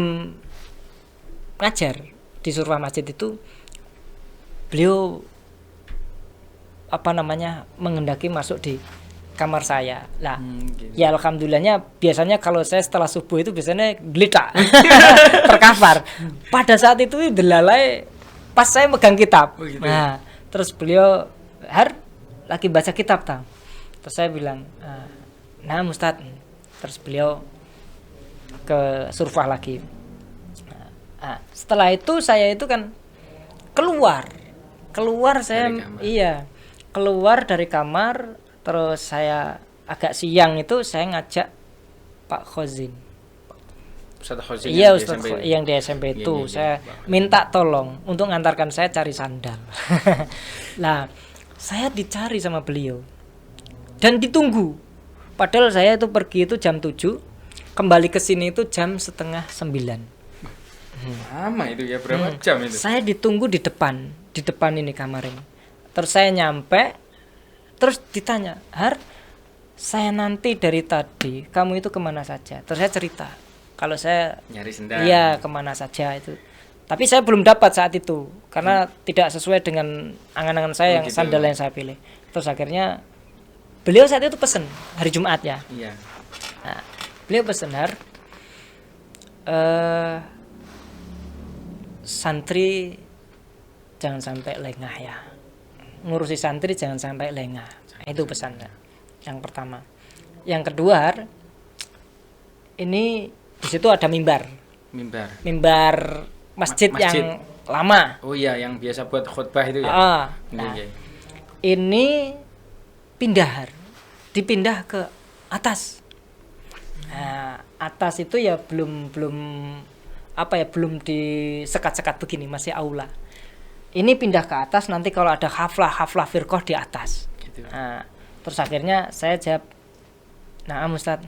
ngajar di surfah masjid itu beliau menghendaki masuk di kamar saya. Lah, Gitu. ya alhamdulillahnya biasanya kalau saya setelah subuh itu biasanya geletak terkapar. Pada saat itu delalai pas saya megang kitab. Oh, gitu. Nah, terus beliau lagi baca kitab tau. Terus saya bilang, nah Ustadz. Terus beliau ke surfah lagi. Nah, setelah itu saya itu kan keluar saya keluar dari kamar. Terus saya agak siang itu saya ngajak Pak Khozin. Ustadz Khozin Iya, yang di Ustadz SMP. yang di SMP itu Iya. saya minta tolong untuk ngantarkan saya cari sandal. Lah, saya dicari sama beliau dan ditunggu. Padahal saya itu pergi itu jam 7, kembali ke sini itu jam setengah 9. Lama itu ya, berapa jam itu? Saya ditunggu di depan ini kamar ini. Terus saya nyampe, terus ditanya, saya nanti dari tadi, kamu itu kemana saja? Terus saya cerita, kalau saya Nyari sendal. iya kemana saja itu. Tapi saya belum dapat saat itu, karena tidak sesuai dengan angan-angan saya yang gitu. sandal yang saya pilih. Terus akhirnya, beliau saat itu pesen, hari Jumat ya. Iya. Nah, beliau pesen, santri jangan sampai lengah ya, ngurusi santri jangan sampai lengah. Itu pesannya yang pertama. Yang kedua, ini di situ ada mimbar masjid, Masjid. yang lama. Oh iya, yang biasa buat khutbah itu ya. Nah, Iya. ini dipindah ke atas. Nah, atas itu ya belum disekat-sekat begini, masih aula. Ini pindah ke atas, nanti kalau ada haflah firqah di atas. Gitu. Nah, terus akhirnya saya jawab, nah Ustadz.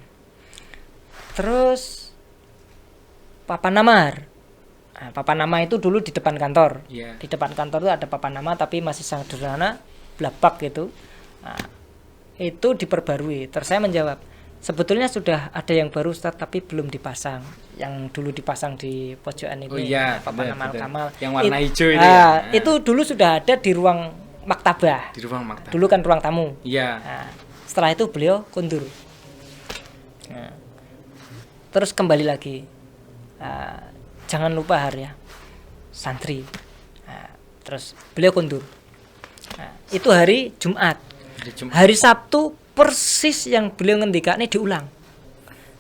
Terus papan nama. Nah, papan nama itu dulu di depan kantor. Iya. Di depan kantor itu ada papan nama tapi masih sangat sederhana, blapak gitu. Nah, itu diperbarui. Terus saya menjawab, sebetulnya sudah ada yang baru Ustadz tapi belum dipasang. Yang dulu dipasang di pojokan itu. Oh iya, papan nama betul. Kamal. Yang warna hijau itu ya. Itu dulu sudah ada di ruang maktabah. Di ruang maktab. Dulu kan ruang tamu. Iya. Nah, setelah itu beliau kundur. Nah, terus kembali lagi. Jangan lupa ya, santri. Nah, terus beliau kundur. Nah, itu hari Jumat. Hari Sabtu persis yang beliau ngendikani diulang.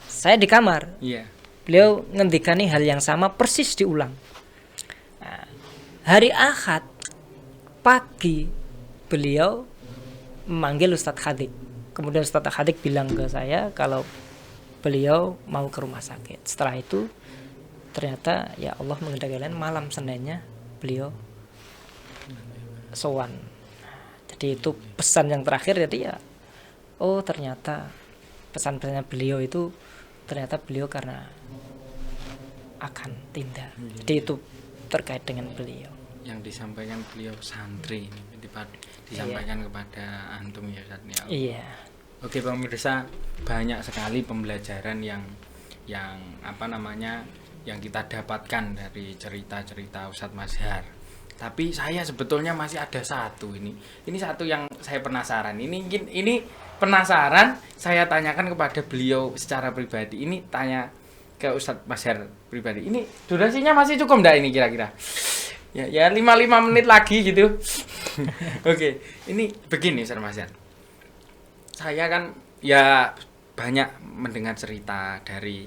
Saya di kamar. Iya. Beliau ngendikani hal yang sama persis diulang. Nah, hari Ahad pagi beliau memanggil Ustadz Khadik. Kemudian Ustadz Khadik bilang ke saya kalau beliau mau ke rumah sakit. Setelah itu ternyata ya Allah menghendaki malam Seninnya beliau sowan. Jadi itu pesan yang terakhir. Jadi ya ternyata pesan-pesannya beliau itu ternyata beliau karena akan tindak. Jadi itu terkait dengan beliau. Yang disampaikan beliau santri ini disampaikan kepada antum ya Ustaz ya. Iya. Oke pemirsa, banyak sekali pembelajaran yang yang kita dapatkan dari cerita-cerita Ustadz Mazhar. Tapi saya sebetulnya masih ada satu ini. Ini satu yang saya penasaran. Ini penasaran, saya tanyakan kepada beliau secara pribadi. Ini tanya ke Ustadz Mazhar pribadi. Ini durasinya masih cukup enggak ini kira-kira? Ya 5 menit lagi gitu. Oke, ini begini Ustadz Mazhar. Saya kan ya banyak mendengar cerita dari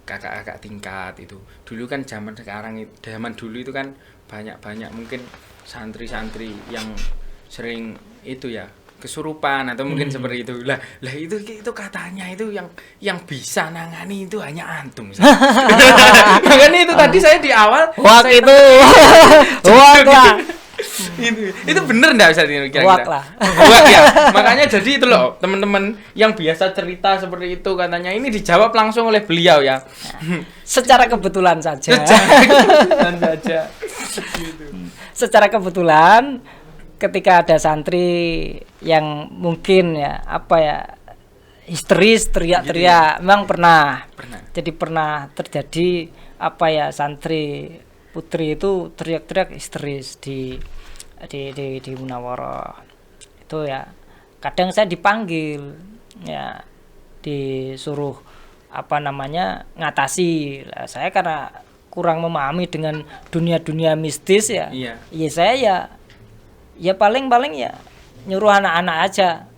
kakak-kakak tingkat itu. Dulu kan zaman dulu itu kan banyak mungkin santri-santri yang sering itu ya kesurupan atau mungkin seperti itu. Lah itu katanya itu yang bisa nangani itu hanya antum. Makanya itu tadi saya di awal itu wak lah. itu bener enggak Ustaz ini kira-kira? Wak lah. Wak ya. Makanya jadi itu loh, teman-teman yang biasa cerita seperti itu katanya ini dijawab langsung oleh beliau ya. Secara kebetulan saja. Secara kebetulan ketika ada santri yang mungkin histeris teriak-teriak, memang pernah. Jadi pernah terjadi santri putri itu teriak-teriak histeris di Munawarah. Itu ya kadang saya dipanggil ya disuruh apa namanya ngatasi. Lah, saya karena kurang memahami dengan dunia-dunia mistis ya. Iya. Ya saya ya paling ya nyuruh anak-anak aja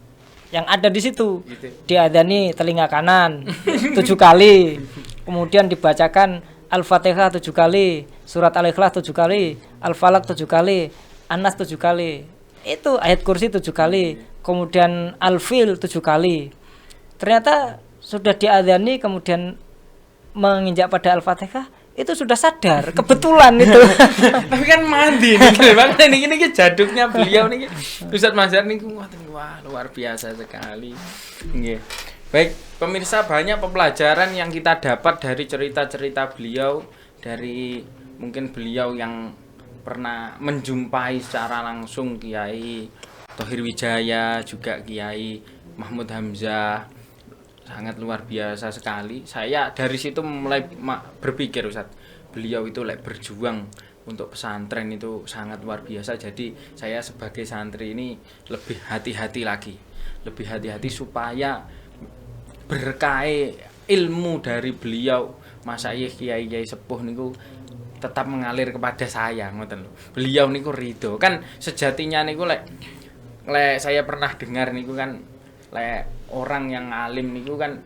yang ada di situ. Gitu. Diadani telinga kanan 7 kali. Kemudian dibacakan Al-Fatihah 7 kali, surat Al-Ikhlas 7 kali, Al-Falaq 7 kali, An-Nas 7 kali. Itu ayat kursi 7 kali. Kemudian Al-Fil 7 kali. Ternyata sudah diadani kemudian menginjak pada Al-Fatihah itu sudah sadar kebetulan itu. Tapi kan mandi nih, Bang. Ini jaduknya beliau nih. Ustadz Mazhar nih, wah luar biasa sekali. Nggih. Baik, pemirsa, banyak pembelajaran yang kita dapat dari cerita-cerita beliau, dari mungkin beliau yang pernah menjumpai secara langsung Kiai Thohir Wijaya, juga Kiai Mahmud Hamzah. Sangat luar biasa sekali. Saya dari situ mulai berpikir, Ustaz, beliau itu berjuang untuk pesantren itu sangat luar biasa. Jadi saya sebagai santri ini lebih hati-hati lagi, lebih hati-hati supaya berkah ilmu dari beliau, masyayikh kiai-kiai sepuh niku tetap mengalir kepada saya, ngoten lho. Beliau niku ridho. Kan sejatinya niku lek saya pernah dengar niku kan orang yang alim niku kan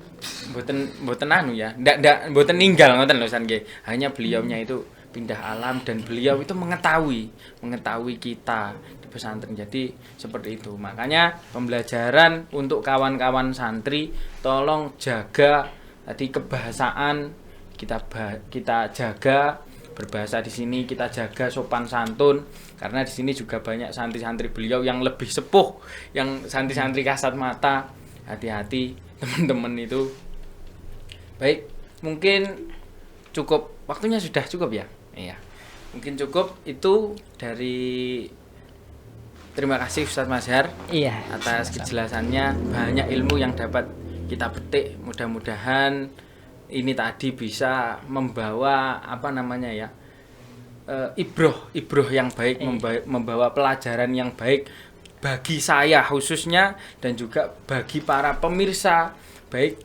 mboten anu ya, ndak mboten ninggal ngoten lho san nggih. Hanya beliaunya itu pindah alam dan beliau itu mengetahui kita di pesantren. Jadi seperti itu. Makanya pembelajaran untuk kawan-kawan santri, tolong jaga tadi kebahasaan, kita jaga berbahasa di sini, kita jaga sopan santun, karena di sini juga banyak santri-santri beliau yang lebih sepuh, yang santri-santri kasat mata. Hati-hati teman-teman itu. Baik, mungkin cukup, waktunya sudah cukup ya. Iya. Mungkin cukup itu dari. Terima kasih Ustadz Mazhar. Iya. Atas kejelasannya, banyak ilmu yang dapat kita petik. Mudah-mudahan ini tadi bisa membawa apa namanya ya? Ibroh yang baik, membawa pelajaran yang baik bagi saya khususnya dan juga bagi para pemirsa, baik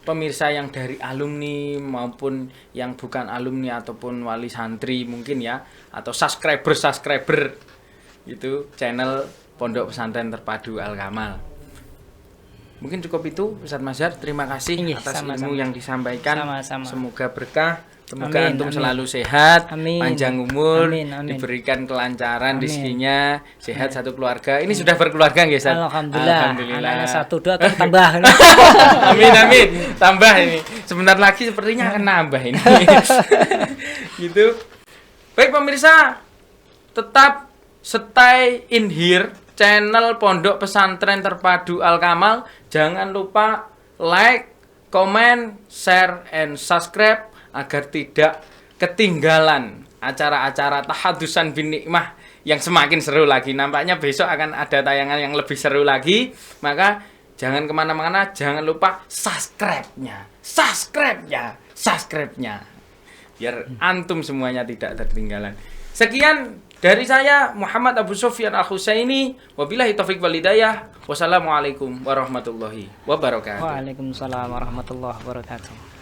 pemirsa yang dari alumni maupun yang bukan alumni ataupun wali santri mungkin ya, atau subscriber itu channel Pondok Pesantren Terpadu Al-Kamal. Mungkin cukup itu Ustadz Mazhar, terima kasih atas ilmu yang disampaikan. Sama-sama. Semoga berkah. Semoga antum selalu sehat, panjang umur, amin. diberikan kelancaran rezekinya, sehat satu keluarga. Ini sudah berkeluarga nggih, Ustaz? Alhamdulillah. Anaknya 1 2 atau tambah. Amin. Tambah ini. Sebentar lagi sepertinya akan nambah ini. Gitu. Baik pemirsa, tetap stay in here, channel Pondok Pesantren Terpadu Al-Kamal. Jangan lupa like, comment, share, and subscribe agar tidak ketinggalan acara-acara tahadusan bin nikmah yang semakin seru lagi. Nampaknya besok akan ada tayangan yang lebih seru lagi. Maka jangan kemana-mana, jangan lupa subscribe-nya. Biar antum semuanya tidak tertinggalan. Sekian dari saya Muhammad Abu Sufyan Al-Husaini. Wabillahi taufiq wal hidayah. Wassalamualaikum warahmatullahi wabarakatuh. Waalaikumsalam warahmatullahi wabarakatuh.